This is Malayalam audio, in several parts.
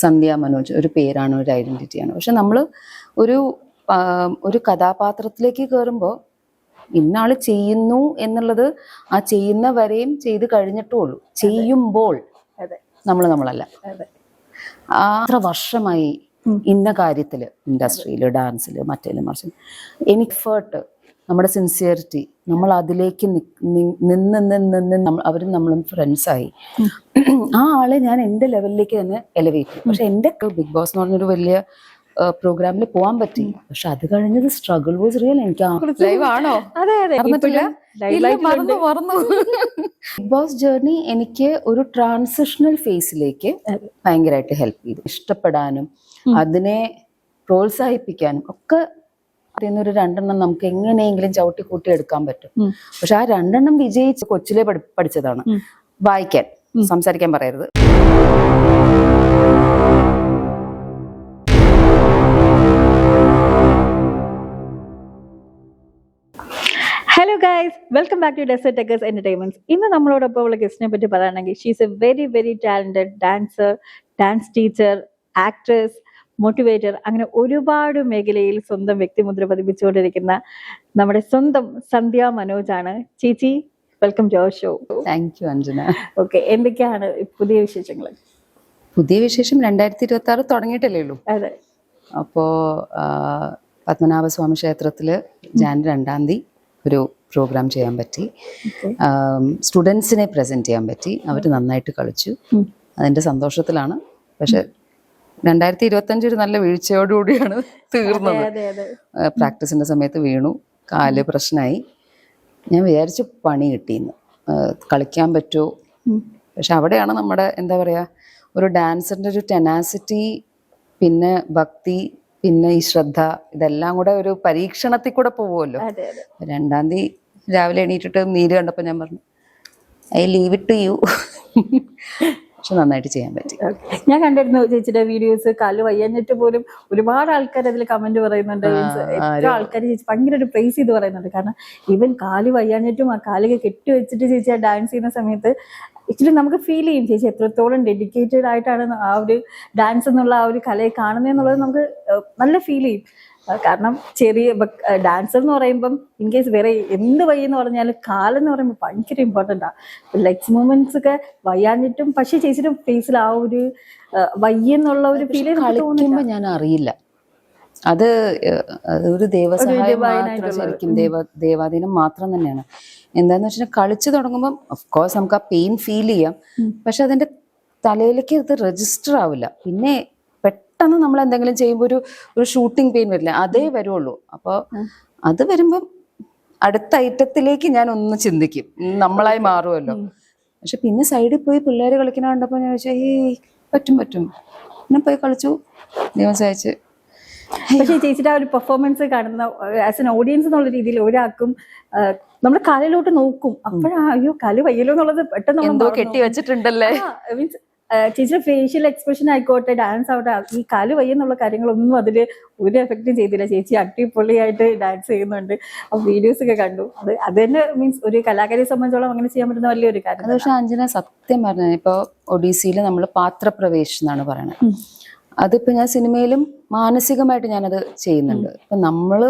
സന്ധ്യ മനോജ് ഒരു പേരാണ്, ഒരു ഐഡന്റിറ്റിയാണ്. പക്ഷെ നമ്മൾ ഒരു കഥാപാത്രത്തിലേക്ക് കയറുമ്പോൾ ഇന്നാള് ചെയ്യുന്നു എന്നുള്ളത് ആ ചെയ്യുന്ന വരെയും ചെയ്ത് കഴിഞ്ഞിട്ടേ ഉള്ളൂ. ചെയ്യുമ്പോൾ നമ്മളല്ല. അത്ര വർഷമായി ഇന്ന കാര്യത്തില്, ഇൻഡസ്ട്രിയില്, ഡാൻസില്, മറ്റേലും മറിച്ചും എനിക്ക് എഫേർട്ട്, നമ്മുടെ സിൻസിയറിറ്റി, നമ്മൾ അതിലേക്ക് നിന്ന് അവരും നമ്മളും ഫ്രണ്ട്സായി. ആ ആളെ ഞാൻ എൻ്റെ ലെവലിലേക്ക് തന്നെ എലവേറ്റ് ചെയ്യും. പക്ഷെ എൻ്റെ ബിഗ് ബോസ് എന്ന് പറഞ്ഞൊരു വലിയ പ്രോഗ്രാമിൽ പോകാൻ പറ്റി. പക്ഷെ അത് കഴിഞ്ഞത് സ്ട്രഗിൾ വാസ് റിയൽ. എനിക്ക് ലൈവ് ആണോ മറന്നു. ബിഗ് ബോസ് ജേർണി എനിക്ക് ഒരു ട്രാൻസിഷണൽ ഫേസിലേക്ക് ഭയങ്കരമായിട്ട് ഹെൽപ്പ് ചെയ്തു. ഇഷ്ടപ്പെടാനും അതിനെ പ്രോത്സാഹിപ്പിക്കാനും ഒക്കെ ഒരു 2 നമുക്ക് എങ്ങനെയെങ്കിലും ചവിട്ടി കൂട്ടി എടുക്കാൻ പറ്റും. പക്ഷെ ആ 2 വിജയിച്ച് കൊച്ചിലെ പഠിച്ചതാണ്. വായിക്കാൻ, സംസാരിക്കാൻ പറയരുത്. Hello guys, welcome back to desert tekkers entertainments. ഇന്ന് നമ്മളോടൊപ്പം ഉള്ള ഗസ്റ്റിനെ പറ്റി പറയുകയാണെങ്കിൽ she's a very very talented dancer, dance teacher, actress, motivator, അങ്ങനെ ഒരുപാട് മേഖലയിൽ സ്വന്തം വ്യക്തിമുദ്ര പതിപ്പിച്ചുകൊണ്ടിരിക്കുന്ന നമ്മുടെ സ്വന്തം സന്ധ്യ മനോജ് ആണ്. ചേച്ചി, welcome to our show. Thank you Anjana. Okay, എന്തൊക്കെയാണ് പുതിയ വിശേഷങ്ങൾ? പുതിയ വിശേഷം 2026 തുടങ്ങിയിട്ടല്ലേ ഉള്ളൂ. അതെ. അപ്പോൾ പത്മനാഭസ്വാമി ക്ഷേത്രത്തില് ജാനുവരി 2 ഒരു പ്രോഗ്രാം ചെയ്യാൻ പറ്റി. സ്റ്റുഡൻസിനെ പ്രസന്റ് ചെയ്യാൻ പറ്റി. അവർ നന്നായിട്ട് കളിച്ചു. അതിന്റെ സന്തോഷത്തിലാണ്. പക്ഷെ 2025 ഒരു നല്ല വീഴ്ചയോടുകൂടിയാണ് തീർന്നത്. പ്രാക്ടീസിന്റെ സമയത്ത് വീണു, കാല് പ്രശ്നമായി. ഞാൻ വിചാരിച്ചു പണി കിട്ടിയെന്ന്, കളിക്കാൻ പറ്റുമോ. പക്ഷെ അവിടെയാണ് നമ്മുടെ എന്താ പറയാ, ഒരു ഡാൻസറിന്റെ ഒരു ടെനാസിറ്റി, പിന്നെ ഭക്തി, പിന്നെ ഈ ശ്രദ്ധ, ഇതെല്ലാം കൂടെ ഒരു പരീക്ഷണത്തിൽ കൂടെ പോവുമല്ലോ. 2 രാവിലെ എണീറ്റിട്ട് നീര് കണ്ടപ്പോൾ ഞാൻ പറഞ്ഞു I leave it to you. പക്ഷെ നന്നായിട്ട് ചെയ്യാൻ പറ്റി. ഞാൻ കണ്ടിരുന്നു ചേച്ചിയുടെ വീഡിയോസ്. കാല് വയ്യാഞ്ഞിട്ട് പോലും ഒരുപാട് ആൾക്കാർ അതിൽ കമന്റ് പറയുന്നുണ്ട്. എത്ര ആൾക്കാർ ചേച്ചി ഭയങ്കര ഒരു പ്രൈസ് ചെയ്ത് പറയുന്നുണ്ട്. കാരണം ഈവൻ കാല് വയ്യാഞ്ഞിട്ടും ആ കാലൊക്കെ കെട്ടി വെച്ചിട്ട് ചേച്ചി ആ ഡാൻസ് ചെയ്യുന്ന സമയത്ത് ആക്ച്വലി നമുക്ക് ഫീൽ ചെയ്യും ചേച്ചി എത്രത്തോളം ഡെഡിക്കേറ്റഡ് ആയിട്ടാണ് ആ ഒരു ഡാൻസ് എന്നുള്ള ആ ഒരു കലയെ കാണുന്നതെന്നുള്ളത് നമുക്ക് നല്ല ഫീൽ ചെയ്യും. കാരണം ചെറിയ ഡാൻസർ എന്ന് പറയുമ്പം ഇൻ കേസ് വേറെ എന്ത് വയ്യെന്ന് പറഞ്ഞാലും കാലെന്ന് പറയുമ്പോൾ ഭയങ്കര ഇമ്പോർട്ടൻ്റ് ആണ്. ലെഗ്സ് മൂവ്മെന്റ്സ് ഒക്കെ വയ്യാഞ്ഞിട്ടും പക്ഷെ ചേച്ചിയുടെ ഫേസിൽ ആ ഒരു വയ്യെന്നുള്ള ഒരു ഫീൽ കളിക്കുമ്പോൾ ഞാൻ അറിയില്ല. അത് ഒരു ശരിക്കും ദേവാധീനം മാത്രം തന്നെയാണ്. എന്താന്ന് വെച്ചാൽ കളിച്ചു തുടങ്ങുമ്പം ഓഫ്കോഴ്സ് നമുക്ക് ആ പെയിൻ ഫീൽ ചെയ്യാം. പക്ഷെ അതിന്റെ തലയിലേക്ക് ഇത് രജിസ്റ്റർ ആവില്ല. പിന്നെ പെട്ടെന്ന് നമ്മൾ എന്തെങ്കിലും ചെയ്യുമ്പോൾ ഒരു ഷൂട്ടിംഗ് പെയിൻ വരില്ല, അതേ വരുള്ളൂ. അപ്പോൾ അത് വരുമ്പം അടുത്ത ഐറ്റത്തിലേക്ക് ഞാൻ ഒന്ന് ചിന്തിക്കും, നമ്മളായി മാറുമല്ലോ. പക്ഷെ പിന്നെ സൈഡിൽ പോയി പിള്ളേർ കളിക്കുന്ന കണ്ടപ്പോൾ ഞാൻ ചോദിച്ചാൽ പറ്റും പിന്നെ പോയി കളിച്ചു, ദൈവം സഹായിച്ച്. പക്ഷേ ചേച്ചിയുടെ ആ ഒരു പെർഫോമൻസ് കാണുന്ന ആസ് എൻ ഓഡിയൻസ് എന്നുള്ള രീതിയിൽ ഒരാൾക്കും നമ്മൾ കാലിലോട്ട് നോക്കും, അയ്യോ കാല് വയ്യല്ലോ എന്നുള്ളത് പെട്ടെന്ന് എന്തോ കെട്ടി വെച്ചിട്ടുണ്ടല്ലേ. മീൻസ് ചേച്ചിയുടെ ഫേഷ്യൽ എക്സ്പ്രഷൻ ആയിക്കോട്ടെ, ഡാൻസ് ആവട്ടെ, ഈ കാല് വയ്യെന്നുള്ള കാര്യങ്ങളൊന്നും അതിൽ ഒരു എഫക്റ്റും ചെയ്തില്ല. ചേച്ചി അടിപൊളിയായിട്ട് ഡാൻസ് ചെയ്യുന്നുണ്ട്. ആ വീഡിയോസ് ഒക്കെ കണ്ടു. അത് തന്നെ മീൻസ് ഒരു കലാകാരിയെ സംബന്ധിച്ചോളം അങ്ങനെ ചെയ്യാൻ പറ്റുന്ന വലിയൊരു കാര്യം. പക്ഷെ അഞ്ജന സത്യം പറഞ്ഞ ഇപ്പൊ ഒഡീസിയിൽ നമ്മൾ പാത്രപ്രവേശ് എന്നാണ് പറയണത്. അതിപ്പോ ഞാൻ സിനിമയിലും മാനസികമായിട്ട് ഞാനത് ചെയ്യുന്നുണ്ട്. ഇപ്പൊ നമ്മള്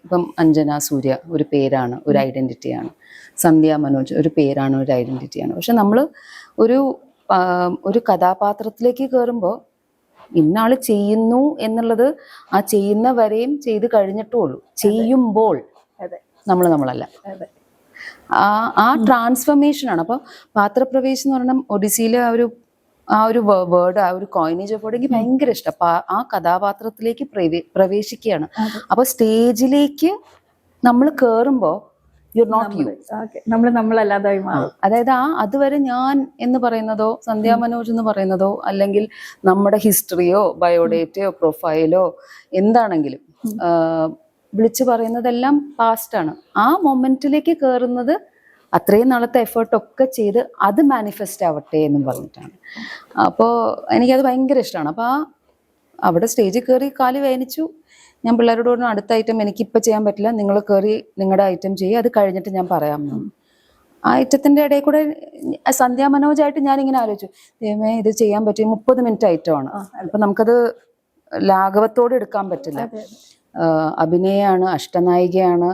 ഇപ്പം അഞ്ജന സൂര്യ ഒരു പേരാണ്, ഒരു ഐഡന്റിറ്റിയാണ്. സന്ധ്യ മനോജ് ഒരു പേരാണ്, ഒരു ഐഡന്റിറ്റിയാണ്. പക്ഷെ നമ്മള് ഒരു കഥാപാത്രത്തിലേക്ക് കയറുമ്പോൾ ഇന്നാള് ചെയ്യുന്നു എന്നുള്ളത് ആ ചെയ്യുന്ന വരെയും ചെയ്ത് കഴിഞ്ഞിട്ടേ ഉള്ളൂ. ചെയ്യുമ്പോൾ നമ്മളല്ല. ആ ട്രാൻസ്ഫർമേഷൻ ആണ്. അപ്പൊ പാത്രപ്രവേശം എന്ന് പറഞ്ഞാൽ ഒഡീസിയിലെ ആ ഒരു വേർഡ്, ആ ഒരു കോയിനേജ് ഓഫ് വേർഡ് എനിക്ക് ഭയങ്കര ഇഷ്ടം. അപ്പൊ ആ കഥാപാത്രത്തിലേക്ക് പ്രവേശിക്കുകയാണ്. അപ്പൊ സ്റ്റേജിലേക്ക് നമ്മൾ കേറുമ്പോ യു നോട്ട് യു, നമ്മളല്ലാതായി മാറും. അതായത് അതുവരെ ഞാൻ എന്ന് പറയുന്നതോ സന്ധ്യ മനോജ് എന്ന് പറയുന്നതോ അല്ലെങ്കിൽ നമ്മുടെ ഹിസ്റ്ററിയോ ബയോഡേറ്റയോ പ്രൊഫൈലോ എന്താണെങ്കിലും വിളിച്ചു പറയുന്നതെല്ലാം പാസ്റ്റ് ആണ്. ആ മൊമെന്റിലേക്ക് കയറുന്നത് അത്രയും നാളത്തെ എഫേർട്ടൊക്കെ ചെയ്ത് അത് മാനിഫെസ്റ്റ് ആവട്ടെ എന്നും പറഞ്ഞിട്ടാണ്. അപ്പോൾ എനിക്കത് ഭയങ്കര ഇഷ്ടമാണ്. അപ്പോൾ അവിടെ സ്റ്റേജിൽ കയറി കാല് വേദനിച്ചു. ഞാൻ പിള്ളേരോട് അടുത്ത ഐറ്റം എനിക്കിപ്പോൾ ചെയ്യാൻ പറ്റില്ല, നിങ്ങൾ കയറി നിങ്ങളുടെ ഐറ്റം ചെയ്യുക, അത് കഴിഞ്ഞിട്ട് ഞാൻ പറയാമെന്നു. ആ ഐറ്റത്തിന്റെ ഇടയിൽ കൂടെ സന്ധ്യ മനോജായിട്ട് ഞാനിങ്ങനെ ആലോചിച്ചു, ദൈവമേ ഇത് ചെയ്യാൻ പറ്റും, 30 മിനിറ്റ് ഐറ്റമാണ്. അപ്പൊ നമുക്കത് ലാഘവത്തോടെ എടുക്കാൻ പറ്റില്ല. അഭിനയാണ്, അഷ്ടനായികയാണ്.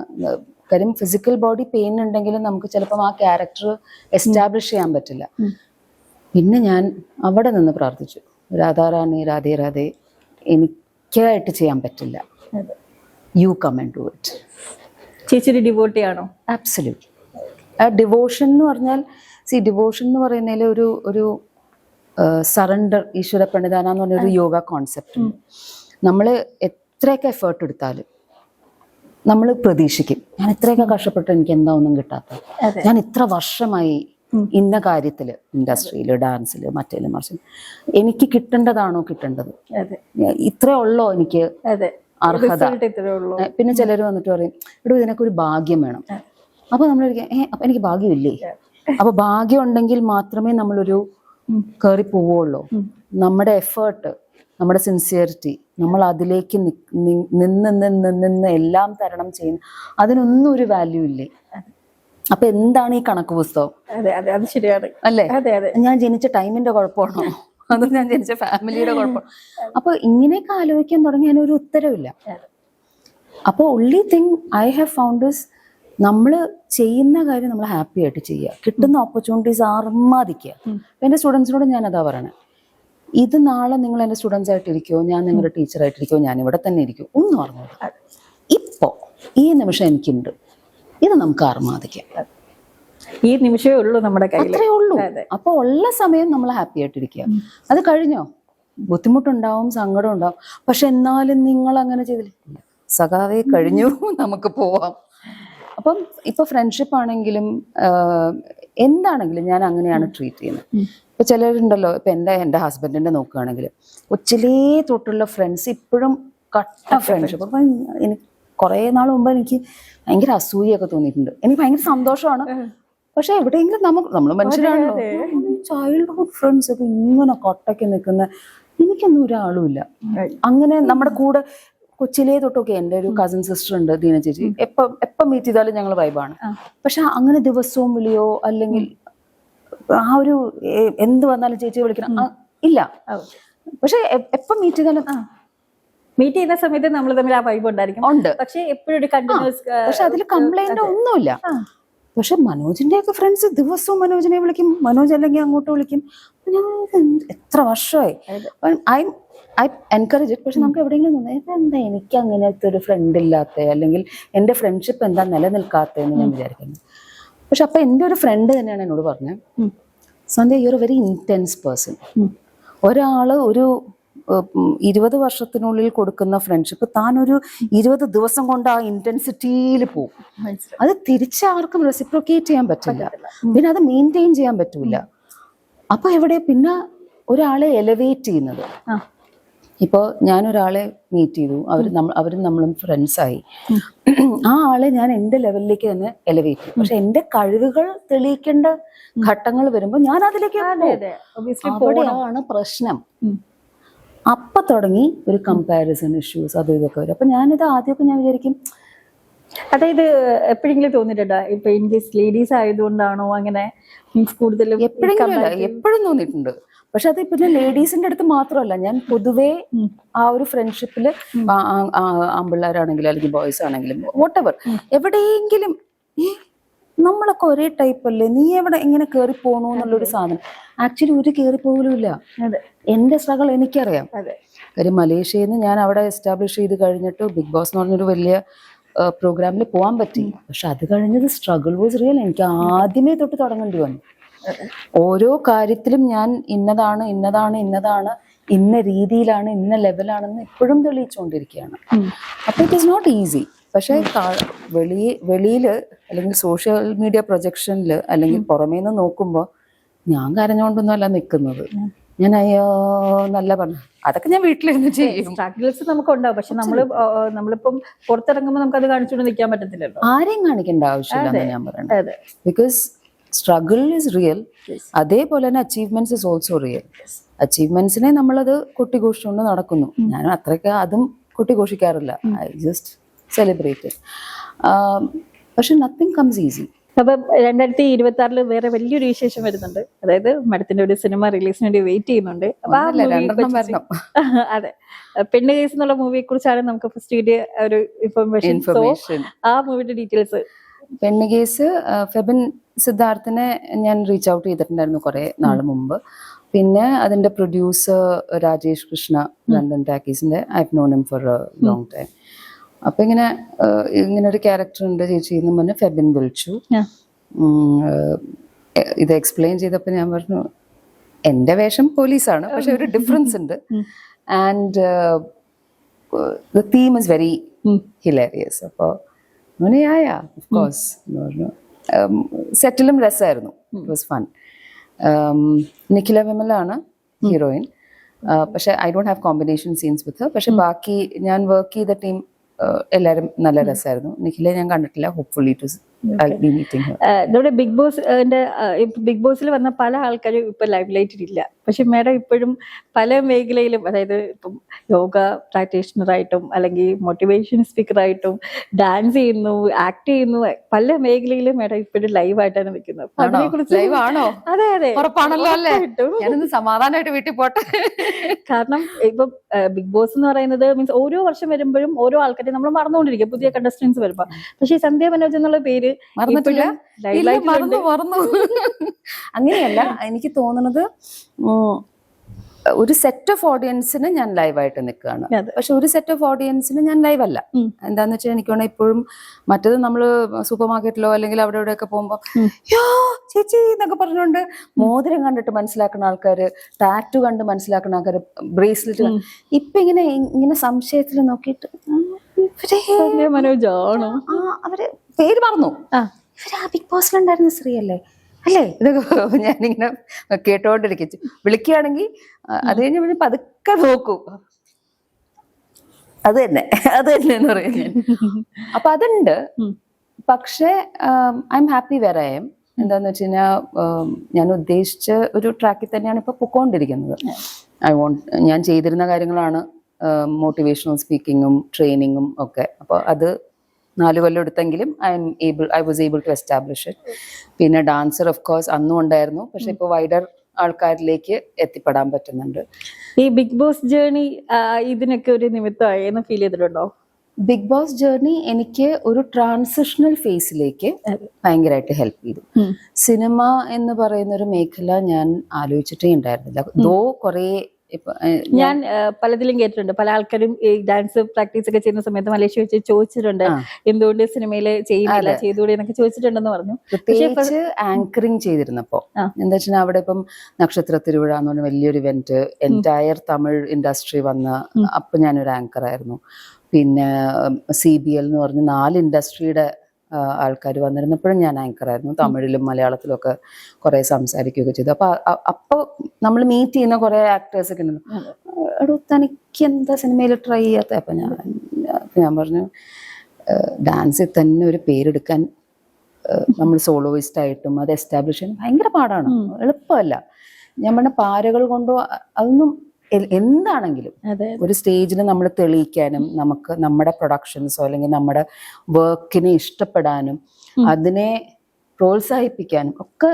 കാര്യം ഫിസിക്കൽ ബോഡി പെയിൻ ഉണ്ടെങ്കിലും നമുക്ക് ചിലപ്പം ആ ക്യാരക്ടർ എസ്റ്റാബ്ലിഷ് ചെയ്യാൻ പറ്റില്ല. പിന്നെ ഞാൻ അവിടെ നിന്ന് പ്രാർത്ഥിച്ചു, രാധാറാണി, രാധേ രാധേ, എനിക്കായിട്ട് ചെയ്യാൻ പറ്റില്ല, you come and do it. ചേച്ചി ഡിവോട്ടി ആണോ? ആബ്സല്യൂട്ട്ലി. ആ ഡിവോഷൻ എന്ന് പറഞ്ഞാൽ, ഡിവോഷൻ എന്ന് പറയുന്നതിൽ ഒരു സറണ്ടർ, ഈശ്വര പ്രണിധാന എന്ന് പറഞ്ഞൊരു യോഗ കോൺസെപ്റ്റ് ഉണ്ട്. നമ്മൾ എത്രയൊക്കെ എഫേർട്ട് എടുത്താലും നമ്മൾ പ്രതീക്ഷിക്കും, ഞാൻ ഇത്രയൊക്കെ കഷ്ടപ്പെട്ട് എനിക്ക് എന്താ ഒന്നും കിട്ടാത്ത, ഞാൻ ഇത്ര വർഷമായി ഇന്ന കാര്യത്തില്, ഇൻഡസ്ട്രിയില്, ഡാൻസില്, മറ്റേലും മറിച്ചും, എനിക്ക് കിട്ടേണ്ടതാണോ കിട്ടേണ്ടത്, ഇത്രേ ഉള്ളോ എനിക്ക് അർഹത. പിന്നെ ചിലർ വന്നിട്ട് പറയും, ഇവിടെ ഇതിനൊക്കെ ഒരു ഭാഗ്യം വേണം. അപ്പൊ നമ്മൾ അപ്പൊ എനിക്ക് ഭാഗ്യമില്ലേ? അപ്പൊ ഭാഗ്യം ഉണ്ടെങ്കിൽ മാത്രമേ നമ്മളൊരു കയറി പോവുള്ളൂ. നമ്മുടെ എഫേർട്ട്, നമ്മുടെ സിൻസിയറിറ്റി, നമ്മൾ അതിലേക്ക് നിന്ന് എല്ലാം തരണം ചെയ്യുന്നു, അതിനൊന്നും ഒരു വാല്യൂ ഇല്ലേ? അപ്പൊ എന്താണ് ഈ കണക്ക് പുസ്തകം? അല്ലേ? ഞാൻ ജനിച്ച ടൈമിന്റെ കുഴപ്പമാണോ, അതോ ഞാൻ ജനിച്ച ഫാമിലിയുടെ കുഴപ്പമാണോ? അപ്പൊ ഇങ്ങനെയൊക്കെ ആലോചിക്കാൻ തുടങ്ങി അതിനൊരു ഉത്തരവില്ല. അപ്പൊ only thing I have found is, നമ്മൾ ചെയ്യുന്ന കാര്യം നമ്മൾ ഹാപ്പി ആയിട്ട് ചെയ്യുക, കിട്ടുന്ന ഓപ്പർച്യൂണിറ്റീസ് അർമാദിക്കുക. എന്റെ സ്റ്റുഡൻസിനോട് ഞാൻ അതാ പറയണേ, ഇത് നാളെ നിങ്ങൾ എന്റെ സ്റ്റുഡൻസ് ആയിട്ടിരിക്കുമോ, ഞാൻ നിങ്ങളുടെ ടീച്ചറായിട്ടിരിക്കുമോ, ഞാൻ ഇവിടെ തന്നെ ഇരിക്കും, ഒന്നും അറിഞ്ഞൂടാ. ഇപ്പോ ഈ നിമിഷം എനിക്കുണ്ട്, ഇത് നമുക്ക് അർമാദിക്കാം. ഈ നിമിഷമേ ഉള്ളൂ നമ്മുടെ കയ്യിൽ, അത്രേ ഉള്ളൂ. അപ്പൊ ഉള്ള സമയം നമ്മൾ ഹാപ്പി ആയിട്ടിരിക്കുക. അത് കഴിഞ്ഞോ, ബുദ്ധിമുട്ടുണ്ടാവും, സങ്കടം ഉണ്ടാവും, പക്ഷെ എന്നാലും നിങ്ങൾ അങ്ങനെ ചെയ്തില്ല, സഖാവേ കഴിഞ്ഞു, നമുക്ക് പോവാം. അപ്പം ഇപ്പൊ ഫ്രണ്ട്ഷിപ്പ് ആണെങ്കിലും എന്താണെങ്കിലും ഞാൻ അങ്ങനെയാണ് ട്രീറ്റ് ചെയ്യുന്നത്. ഇപ്പൊ ചിലരുണ്ടല്ലോ, ഇപ്പൊ എന്റെ ഹസ്ബൻഡിന്റെ നോക്കുകയാണെങ്കിൽ കൊച്ചിലേ തൊട്ടുള്ള ഫ്രണ്ട്സ് ഇപ്പോഴും കട്ട ഫ്രണ്ട്ഷിപ്പ്. അപ്പൊ എനിക്ക് കുറെ നാൾ മുമ്പ് എനിക്ക് ഭയങ്കര അസൂയൊക്കെ തോന്നിയിട്ടുണ്ട്, എനിക്ക് ഭയങ്കര സന്തോഷമാണ്. പക്ഷെ എവിടെയെങ്കിലും നമ്മൾ മനുഷ്യരാണല്ലോ, ചൈൽഡ്ഹുഡ് ഫ്രണ്ട്സ് ഒക്കെ ഇങ്ങനെ കട്ടയ്ക്ക് നിൽക്കുന്ന എനിക്കൊന്നും ഒരാളും ഇല്ല. അങ്ങനെ നമ്മുടെ കൂടെ കൊച്ചിലേ തൊട്ടൊക്കെ, എൻ്റെ ഒരു കസിൻ സിസ്റ്റർ ഉണ്ട്, ദീന ചേച്ചി, എപ്പം മീറ്റ് ചെയ്താലും ഞങ്ങൾ വൈബാണ്. പക്ഷെ അങ്ങനെ ദിവസവും വിളിയോ അല്ലെങ്കിൽ ആ ഒരു എന്ത് വന്നാലും ചേച്ചി വിളിക്കണം ഇല്ല. പക്ഷെ എപ്പം മീറ്റ് ചെയ്താലും മീറ്റ് ചെയ്യുന്ന സമയത്ത് നമ്മൾ തമ്മിൽ ആ വൈബ് ഉണ്ടായിരിക്കും, ഉണ്ട്. പക്ഷെ എപ്പോഴും ഒരു കണ്ടിന്യൂസ്, പക്ഷെ അതിൽ കംപ്ലൈന്റ് ഒന്നുമില്ല. പക്ഷെ മനോജിന്റെ ഒക്കെ ഫ്രണ്ട്സ് ദിവസവും മനോജിനെ വിളിക്കും, മനോജ് അല്ലെങ്കിൽ അങ്ങോട്ട് വിളിക്കും. എത്ര വർഷമായി ഐ എൻകറേജ് ഇറ്റ്. പക്ഷെ നമുക്ക് എവിടെയെങ്കിലും എന്താ എനിക്ക് അങ്ങനത്തെ ഒരു ഫ്രണ്ട് ഇല്ലാത്ത, അല്ലെങ്കിൽ എൻ്റെ ഫ്രണ്ട്ഷിപ്പ് എന്താ നിലനിൽക്കാത്തതെന്ന് ഞാൻ വിചാരിക്കുന്നു. പക്ഷെ അപ്പൊ എൻ്റെ ഒരു ഫ്രണ്ട് തന്നെയാണ് എന്നോട് പറഞ്ഞത്, Sandhya you are a very intense person. ഒരാള് ഒരു 20 വർഷത്തിനുള്ളിൽ കൊടുക്കുന്ന ഫ്രണ്ട്ഷിപ്പ് താൻ ഒരു 20 ദിവസം കൊണ്ട് ആ ഇന്റൻസിറ്റിയിൽ പോകും. അത് തിരിച്ചാർക്കും റെസിപ്രോക്കേറ്റ് ചെയ്യാൻ പറ്റില്ല, പിന്നെ അത് മെയിൻറ്റെയിൻ ചെയ്യാൻ പറ്റൂല. അപ്പൊ എവിടെ പിന്നെ ഒരാളെ എലവേറ്റ് ചെയ്യുന്നത്, ഇപ്പോൾ ഞാനൊരാളെ മീറ്റ് ചെയ്തു, അവരും നമ്മളും ഫ്രണ്ട്സായി, ആ ആളെ ഞാൻ എൻ്റെ ലെവലിലേക്ക് തന്നെ എലവേറ്റ് ചെയ്യും. പക്ഷെ എൻ്റെ കഴിവുകൾ തെളിയിക്കേണ്ട ഘട്ടങ്ങൾ വരുമ്പോൾ ഞാൻ അതിലേക്ക് അവിടെയാണ് പ്രശ്നം. അപ്പൊ തുടങ്ങി ഒരു കമ്പാരിസൺ ഇഷ്യൂസ്, അത് ഇതൊക്കെ വരും. അപ്പൊ ഞാനിത് ആദ്യമൊക്കെ ഞാൻ വിചാരിക്കും, അതായത് എപ്പോഴെങ്കിലും തോന്നിയിട്ടുണ്ടോ ഇപ്പൊ ഇൻ കേസ് ലേഡീസ് ആയതുകൊണ്ടാണോ അങ്ങനെ, മീൻസ് കൂടുതലും? എപ്പോഴും തോന്നിയിട്ടുണ്ട്. പക്ഷെ അത് പിന്നെ ലേഡീസിന്റെ അടുത്ത് മാത്രമല്ല, ഞാൻ പൊതുവേ ആ ഒരു ഫ്രണ്ട്ഷിപ്പില് ആൺപിള്ളേരാണെങ്കിലും അല്ലെങ്കിൽ ബോയ്സ് ആണെങ്കിലും വോട്ടെവർ, എവിടെയെങ്കിലും നമ്മളൊക്കെ ഒരേ ടൈപ്പ് അല്ലേ, നീ എവിടെ എങ്ങനെ കയറി പോണു എന്നുള്ളൊരു സാധനം ആക്ച്വലി ഒരു കയറി പോലും ഇല്ല. എന്റെ സ്ട്രഗിൾ എനിക്കറിയാം. കാര്യം മലേഷ്യയിൽ നിന്ന് ഞാൻ അവിടെ എസ്റ്റാബ്ലിഷ് ചെയ്ത് കഴിഞ്ഞിട്ട് ബിഗ് ബോസ് എന്ന് പറഞ്ഞൊരു വലിയ പ്രോഗ്രാമിൽ പോകാൻ പറ്റി. പക്ഷെ അത് കഴിഞ്ഞത് സ്ട്രഗിൾ വാസ് റിയൽ. എനിക്ക് ആദ്യമേ തൊട്ട് തുടങ്ങേണ്ടി വന്നു. ഓരോ കാര്യത്തിലും ഞാൻ ഇന്നതാണ് ഇന്നതാണ് ഇന്നതാണ് ഇന്ന രീതിയിലാണ് ഇന്ന ലെവലാണെന്ന് ഇപ്പോഴും തെളിയിച്ചുകൊണ്ടിരിക്കുകയാണ്. അപ്പൊ ഇറ്റ് ഈസ് നോട്ട് ഈസി. പക്ഷെ വെളിയില് അല്ലെങ്കിൽ സോഷ്യൽ മീഡിയ പ്രൊജക്ഷനിൽ അല്ലെങ്കിൽ പുറമേ നിന്ന് നോക്കുമ്പോൾ ഞാൻ കരഞ്ഞുകൊണ്ടൊന്നും അല്ല നിൽക്കുന്നത്. ഞാൻ അയ്യോ നല്ല പറഞ്ഞു, അതൊക്കെ ഞാൻ വീട്ടിലിരുന്ന് ചെയ്യും. സ്ട്രഗിൾസ് നമുക്ക് ഉണ്ടാവും, പക്ഷെ നമ്മളിപ്പം പുറത്തിറങ്ങുമ്പോൾ നമുക്ക് അത് കാണിച്ചുകൊണ്ട് നിൽക്കാൻ പറ്റത്തില്ലല്ലോ. ആരെയും കാണിക്കേണ്ട ആവശ്യമില്ല ഞാൻ പറയുന്നത്. Because struggle is real. അതേപോലെ തന്നെ അച്ചീവ്മെന്റ്സ് ഇസ് ഓൾസോ റിയൽ. അച്ചീവ്മെന്റ്സിനെ നമ്മളത് കൊട്ടിഘോഷിച്ചുകൊണ്ട് നടക്കുന്നു. ഞാൻ അത്രയ്ക്ക് അതും കൊട്ടിഘോഷിക്കാറില്ല. I just celebrate. പക്ഷെ നത്തിങ് കംസ് ഈസി. അപ്പൊ 2026 വേറെ വലിയൊരു വിശേഷം വരുന്നുണ്ട്. അതായത് മാഡത്തിന്റെ ഒരു സിനിമ റിലീസിന് വേണ്ടി വെയിറ്റ് ചെയ്യുന്നുണ്ട്. അപ്പൊ ആ ഒന്നല്ല, മൂവി രണ്ടെണ്ണം വരണം. അതെ, പെണ്ണ് കേസ് എന്നുള്ള മൂവിയെ കുറിച്ചാണ് നമുക്ക് ഫസ്റ്റ് കിട്ടിയ ഒരു ഇൻഫർമേഷൻ. സോ ആ മൂവിയുടെ ഡീറ്റെയിൽസ്. പെണ്ണ് കേസ് ഫെബിൻ സിദ്ധാർത്ഥിനെ ഞാൻ റീച്ച് ഔട്ട് ചെയ്തിട്ടുണ്ടായിരുന്നു കുറെ നാൾ മുമ്പ്. പിന്നെ അതിന്റെ പ്രൊഡ്യൂസർ രാജേഷ് കൃഷ്ണ, ലണ്ടൻ ടാക്കീസിന്റെ, I have known him for a long time. അപ്പൊ ഇങ്ങനെ ഒരു ക്യാരക്ടർ ഉണ്ട് ചേച്ചി എന്ന് പറഞ്ഞ് ഫെബിൻ വിളിച്ചു. ഇത് എക്സ്പ്ലെയിൻ ചെയ്തപ്പോൾ ഞാൻ പറഞ്ഞു എന്റെ വേഷം പോലീസാണ്, പക്ഷെ ഒരു ഡിഫറൻസ് ഉണ്ട്. And the theme is very hilarious. അപ്പോൾ ഓഫ് കോഴ്സ് എന്ന് പറഞ്ഞു. സെറ്റിലും രസമായിരുന്നു, ഇറ്റ് വാസ് ഫൺ. നിഖില വിമലാണ് ഹീറോയിൻ. പക്ഷെ I don't have combination scenes with her. പക്ഷെ ബാക്കി ഞാൻ വർക്ക് ചെയ്ത ടീം എല്ലാവരും നല്ല രസമായിരുന്നു. നിഖിലെ ഞാൻ കണ്ടിട്ടില്ല. ഹോപ്പ്ഫുള്ളി നമ്മുടെ ബിഗ് ബോസിൽ വന്ന പല ആൾക്കാരും ഇപ്പൊ ലൈവ് ലൈറ്റിൽ ഇല്ല. പക്ഷെ മാഡം ഇപ്പോഴും പല മേഖലയിലും, അതായത് ഇപ്പം യോഗ പ്രാക്ടീഷണറായിട്ടും അല്ലെങ്കിൽ മോട്ടിവേഷൻ സ്പീക്കറായിട്ടും ഡാൻസ് ചെയ്യുന്നു, ആക്ട് ചെയ്യുന്നു, പല മേഖലയിലും മാഡം ഇപ്പോഴും ലൈവായിട്ടാണ് നിൽക്കുന്നത്. അതിനെക്കുറിച്ച് അതെ അതെ ഉറപ്പാണല്ലോ അല്ലേ? ഞാനൊന്ന് സമാധാനമായിട്ട് വീട്ടിൽ പോട്ടെ. കാരണം ഇപ്പൊ ബിഗ് ബോസ് എന്ന് പറയുന്നത് മീൻസ് ഓരോ വർഷം വരുമ്പോഴും ഓരോ ആൾക്കാരെ നമ്മൾ മറന്നുകൊണ്ടിരിക്കുക, പുതിയ കണ്ടസ്റ്റൻസ് വരുമ്പോ. പക്ഷെ സന്ധ്യ മനോജ് എന്നുള്ള പേര് മറന്നിട്ടില്ല. മറന്നു. അങ്ങനെയല്ല, എനിക്ക് തോന്നുന്നത് ഒരു സെറ്റ് ഓഫ് ഓഡിയൻസിന് ഞാൻ ലൈവായിട്ട് നിൽക്കുകയാണ്. പക്ഷെ ഒരു സെറ്റ് ഓഫ് ഓഡിയൻസിന് ഞാൻ ലൈവ് അല്ല. എന്താന്ന് വെച്ചാൽ എനിക്ക് വേണം ഇപ്പോഴും മറ്റത് നമ്മള് സൂപ്പർ മാർക്കറ്റിലോ അല്ലെങ്കിൽ അവിടെ ഇവിടെയൊക്കെ പോകുമ്പോ യോ ചേച്ചി എന്നൊക്കെ പറഞ്ഞുകൊണ്ട് മോതിരം കണ്ടിട്ട് മനസ്സിലാക്കുന്ന ആൾക്കാര്, ടാറ്റു കണ്ട് മനസ്സിലാക്കുന്ന ആൾക്കാര്, ബ്രേസ്ലെറ്റ്. ഇപ്പൊ ഇങ്ങനെ സംശയത്തിൽ നോക്കിയിട്ട് മനോജാണോ അവര് പേര് മറന്നു. ഇവര് ബിഗ് ബോസിലുണ്ടായിരുന്ന സ്ത്രീ അല്ലേ ഇതൊക്കെ ഞാനിങ്ങനെ കേട്ടോണ്ടിരിക്കും. വിളിക്കുകയാണെങ്കിൽ അത് കഴിഞ്ഞ് പതുക്കെ നോക്കൂ, അത് തന്നെ എന്ന് പറയും ഞാൻ. അപ്പൊ അതുണ്ട്. പക്ഷെ I'm happy where I'm. എന്താന്ന് വെച്ച് കഴിഞ്ഞാൽ ഞാൻ ഉദ്ദേശിച്ച ഒരു ട്രാക്കിൽ തന്നെയാണ് ഇപ്പൊ പൊക്കോണ്ടിരിക്കുന്നത്. ഞാൻ ചെയ്തിരുന്ന കാര്യങ്ങളാണ് മോട്ടിവേഷണൽ സ്പീക്കിങ്ങും ട്രെയിനിങ്ങും ഒക്കെ. അപ്പോൾ അത് 4 കൊല്ലം എടുത്തെങ്കിലും I was able to establish it. പിന്നെ ഡാൻസർ ഓഫ് കോഴ്സ് അന്നും ഉണ്ടായിരുന്നു, പക്ഷെ ഇപ്പോൾ വൈഡർ ആൾക്കാരിലേക്ക് എത്തിപ്പെടാൻ പറ്റുന്നുണ്ട്. ഈ ബിഗ് ബോസ് ജേർണി ഇതിനൊക്കെ ഒരു നിമിത്തമായി എന്ന് ഫീൽ ചെയ്തിട്ടുണ്ടോ? ബിഗ് ബോസ് ജേർണി എനിക്ക് ഒരു ട്രാൻസിഷണൽ ഫേസിലേക്ക് ഭയങ്കരമായിട്ട് ഹെൽപ്പ് ചെയ്തു. സിനിമ എന്ന് പറയുന്ന ഒരു മേഖല ഞാൻ ആലോചിച്ചിട്ടേ ഉണ്ടായിരുന്നില്ല. ദോ കുറേ ഞാൻ പലതിലും കേട്ടിട്ടുണ്ട്. പല ആൾക്കാരും ഈ ഡാൻസ് പ്രാക്ടീസ് ഒക്കെ ചെയ്യുന്ന സമയത്ത് മലേഷ്യ വെച്ച് ചോദിച്ചിട്ടുണ്ട് എന്തുകൊണ്ട് സിനിമയില് ചെയ്യുന്നില്ല, ചെയ്തുകൂടെ എന്നൊക്കെ ചോദിച്ചിട്ടുണ്ടെന്ന് പറഞ്ഞു. പ്രത്യേകിച്ച് ആങ്കറിങ് ചെയ്തിരുന്നപ്പോ എന്താ വെച്ചാൽ അവിടെ ഇപ്പം നക്ഷത്ര തിരുവിഴ എന്ന് പറഞ്ഞ വലിയൊരു ഇവന്റ്, എൻറ്റയർ തമിഴ് ഇൻഡസ്ട്രി വന്ന, അപ്പൊ ഞാനൊരു ആങ്കർ ആയിരുന്നു. പിന്നെ CBL എന്ന് പറഞ്ഞ 4 ഇൻഡസ്ട്രിയുടെ ആൾക്കാർ വന്നിരുന്നപ്പോഴും ഞാൻ ആങ്കറായിരുന്നു. തമിഴിലും മലയാളത്തിലും ഒക്കെ കുറെ സംസാരിക്കുകയൊക്കെ ചെയ്തു. അപ്പൊ നമ്മൾ മീറ്റ് ചെയ്യുന്ന കുറെ ആക്ടേഴ്സ് ഒക്കെ ഉണ്ട്. എടോ തനിക്ക് എന്താ സിനിമയിൽ ട്രൈ ചെയ്യാത്ത? അപ്പൊ ഞാൻ പറഞ്ഞു ഡാൻസിൽ തന്നെ ഒരു പേരെടുക്കാൻ നമ്മൾ സോളോയിസ്റ്റ് ആയിട്ടും അത് എസ്റ്റാബ്ലിഷ് ചെയ്യാൻ ഭയങ്കര പാടാണ്, എളുപ്പമല്ല. ഞാൻ പറഞ്ഞ പാരകൾ കൊണ്ടോ അതൊന്നും എന്താണെങ്കിലും ഒരു സ്റ്റേജിൽ നമ്മൾ തെളിയിക്കാനും നമുക്ക് നമ്മുടെ പ്രൊഡക്ഷൻസോ അല്ലെങ്കിൽ നമ്മുടെ വർക്കിനെ ഇഷ്ടപ്പെടാനും അതിനെ പ്രോത്സാഹിപ്പിക്കാനും ഒക്കെ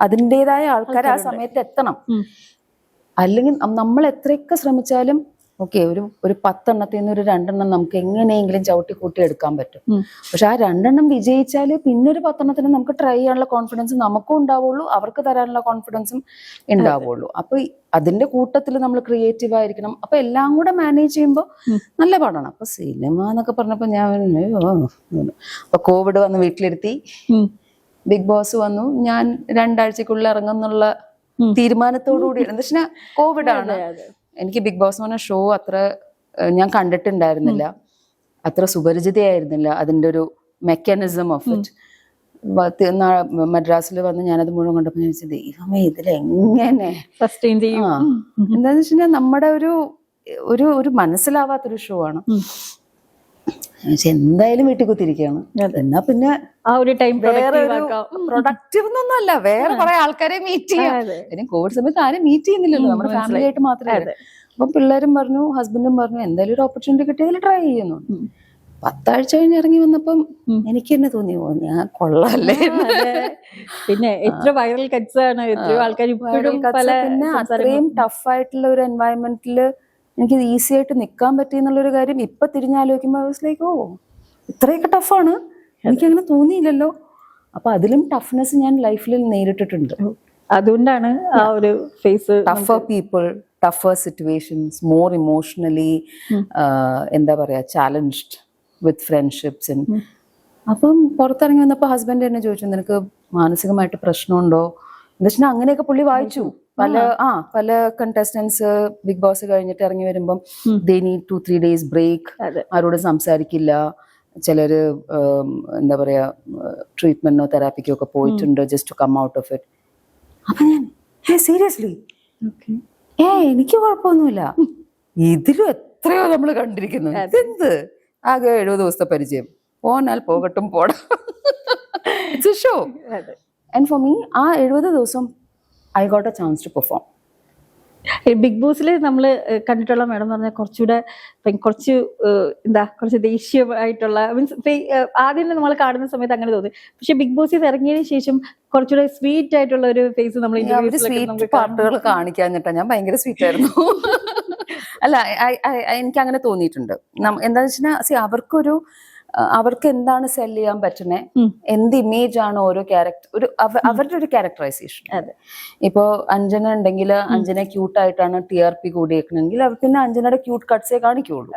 അതിൻ്റെതായ ആൾക്കാർ ആ സമയത്ത് എത്തണം. അല്ലെങ്കിൽ നമ്മൾ എത്രയൊക്കെ ശ്രമിച്ചാലും ഓക്കെ ഒരു 10 എണ്ണത്തിൽ നിന്ന് ഒരു 2 എണ്ണം നമുക്ക് എങ്ങനെയെങ്കിലും ചവിട്ടി കൂട്ടി എടുക്കാൻ പറ്റും. പക്ഷെ ആ 2 എണ്ണം വിജയിച്ചാൽ പിന്നെ ഒരു 10 എണ്ണത്തിന് നമുക്ക് ട്രൈ ചെയ്യാനുള്ള കോൺഫിഡൻസ് നമുക്കും ഉണ്ടാവുള്ളൂ, അവർക്ക് തരാനുള്ള കോൺഫിഡൻസും ഉണ്ടാവുള്ളൂ. അപ്പൊ അതിന്റെ കൂട്ടത്തിൽ നമ്മൾ ക്രിയേറ്റീവ് ആയിരിക്കണം. അപ്പൊ എല്ലാം കൂടെ മാനേജ് ചെയ്യുമ്പോൾ നല്ല പാടാണ്. അപ്പൊ സിനിമ എന്നൊക്കെ പറഞ്ഞപ്പോ ഞാൻ അപ്പൊ കോവിഡ് വന്ന് വീട്ടിലിരുത്തി, ബിഗ് ബോസ് വന്നു. ഞാൻ 2 ആഴ്ചക്കുള്ളിൽ ഇറങ്ങുന്നുള്ള തീരുമാനത്തോടുകൂടി. എന്താ വെച്ചാൽ കോവിഡ് ആണ്. എനിക്ക് ബിഗ് ബോസ് എന്ന് പറഞ്ഞ ഷോ അത്ര ഞാൻ കണ്ടിട്ടുണ്ടായിരുന്നില്ല, അത്ര സുപരിചിതയായിരുന്നില്ല അതിന്റെ ഒരു മെക്കാനിസം ഓഫ് ഇറ്റ്. മദ്രാസിൽ വന്ന് ഞാനത് മുഴുവൻ കണ്ടപ്പോൾ ഞാൻ വെച്ചത് ദൈവമേ ഇതിലെങ്ങനെ എന്താന്ന് വെച്ച് കഴിഞ്ഞാൽ നമ്മുടെ ഒരു മനസ്സിലാവാത്തൊരു ഷോ ആണ്. എന്തായാലും വീട്ടിൽ കുത്തിരിക്കുകയാണ്. എന്നാ പിന്നെ ആ ഒരു ടൈം പ്രൊഡക്റ്റീവ് ഒന്നും അല്ല, വേറെ കുറെ ആൾക്കാരെ മീറ്റ് ചെയ്യാം. കോവിഡ് സമയത്ത് ആരും മീറ്റ് ചെയ്യുന്നില്ലല്ലോ, നമ്മുടെ ഫാമിലി ആയിട്ട് മാത്രമേ. അപ്പൊ പിള്ളേരും പറഞ്ഞു, ഹസ്ബൻഡും പറഞ്ഞു എന്തായാലും ഒരു ഓപ്പർച്യൂണിറ്റി കിട്ടിയതിൽ ട്രൈ ചെയ്യുന്നു. 10 ആഴ്ച കഴിഞ്ഞ് ഇറങ്ങി വന്നപ്പം എനിക്ക് തന്നെ തോന്നി ഓ ഞാൻ കൊള്ളാല്ലേ. പിന്നെ എത്ര വൈറൽ കട്ട്സ് ആണ്, എത്രയോ ആൾക്കാർ ഇപ്പോഴും പല പിന്നെ അത്രയും ടഫ് ആയിട്ടുള്ള ഒരു എൻവയൺമെന്റിൽ എനിക്ക് ഈസി ആയിട്ട് നിൽക്കാൻ പറ്റി എന്നുള്ളൊരു കാര്യം ഇപ്പൊ തിരിഞ്ഞാലോചിക്കുമ്പോൾ ലൈക്ക് ഓ ഇത്രയൊക്കെ ടഫാണ്, എനിക്കങ്ങനെ തോന്നിയില്ലല്ലോ. അപ്പൊ അതിലും ടഫ്നെസ് ഞാൻ ലൈഫിൽ നേരിട്ടിട്ടുണ്ട്. അതുകൊണ്ടാണ് ആ ഒരു phase. Tougher people, tougher situations, more emotionally എന്താ പറയാ ചാലഞ്ച്ഡ് വിത്ത് ഫ്രണ്ട്ഷിപ്സ്. അപ്പം പുറത്തിറങ്ങി വന്നപ്പോൾ ഹസ്ബൻഡ് എന്നെ ചോദിച്ചു നിനക്ക് മാനസികമായിട്ട് പ്രശ്നമുണ്ടോ എന്താ വെച്ചാൽ അങ്ങനെയൊക്കെ പുള്ളി വായിച്ചു. പല കണ്ടസ്റ്റൻസ് ബിഗ് ബോസ് കഴിഞ്ഞിട്ട് ഇറങ്ങി വരുമ്പം ദേ നീഡ് 2-3 days ബ്രേക്ക്, ആരോടും സംസാരിക്കില്ല, ചിലര് എന്താ പറയാ ട്രീറ്റ്മെന്റിനോ തെറാപ്പിക്കോ ഒക്കെ പോയിട്ടുണ്ട് just to come out of it. അപ്പൊ ഞാൻ സീരിയസ്ലി എനിക്ക് കുഴപ്പമൊന്നുമില്ല, ഇതിലും എത്രയോ നമ്മൾ കണ്ടിരിക്കുന്നു, ഇതെന്ത് ആകെ 70 ദിവസത്തെ പരിചയം, പോന്നാൽ പോകട്ടും പോടാ. It's a show. And for me ആ 70 ദിവസം I got a chance to perform. Big ബോസിൽ നമ്മൾ കണ്ടിട്ടുള്ള മേഡം എന്ന് പറഞ്ഞാൽ കുറച്ചുകൂടെ കുറച്ച് ദേശീയമായിട്ടുള്ള മീൻസ് ആദ്യം നമ്മൾ കാണുന്ന സമയത്ത് അങ്ങനെ തോന്നി. പക്ഷെ ബിഗ് ബോസിൽ ഇറങ്ങിയതിനു ശേഷം കുറച്ചുകൂടെ സ്വീറ്റ് ആയിട്ടുള്ള ഒരു ഫേസ് നമ്മൾ പാട്ടുകൾ കാണിക്കാഞ്ഞിട്ടാ ഞാൻ ഭയങ്കര സ്വീറ്റ് ആയിരുന്നു. അല്ല എനിക്ക് അങ്ങനെ തോന്നിയിട്ടുണ്ട്. എന്താന്ന് വെച്ചാൽ അവർക്ക് എന്താണ് സെല് ചെയ്യാൻ പറ്റുന്നേ, എന്ത് ഇമേജ് ആണ് ഓരോ ക്യാരക്ടർ, അവരുടെ ഒരു ക്യാരക്ടറൈസേഷൻ. ഇപ്പോ അഞ്ജന ഉണ്ടെങ്കിൽ അഞ്ജന ക്യൂട്ടായിട്ടാണ് TRP കൂടിയേക്കണമെങ്കിൽ അവർ പിന്നെ അഞ്ജനയുടെ ക്യൂട്ട് കട്ട്സേ കാണിക്കുള്ളൂ.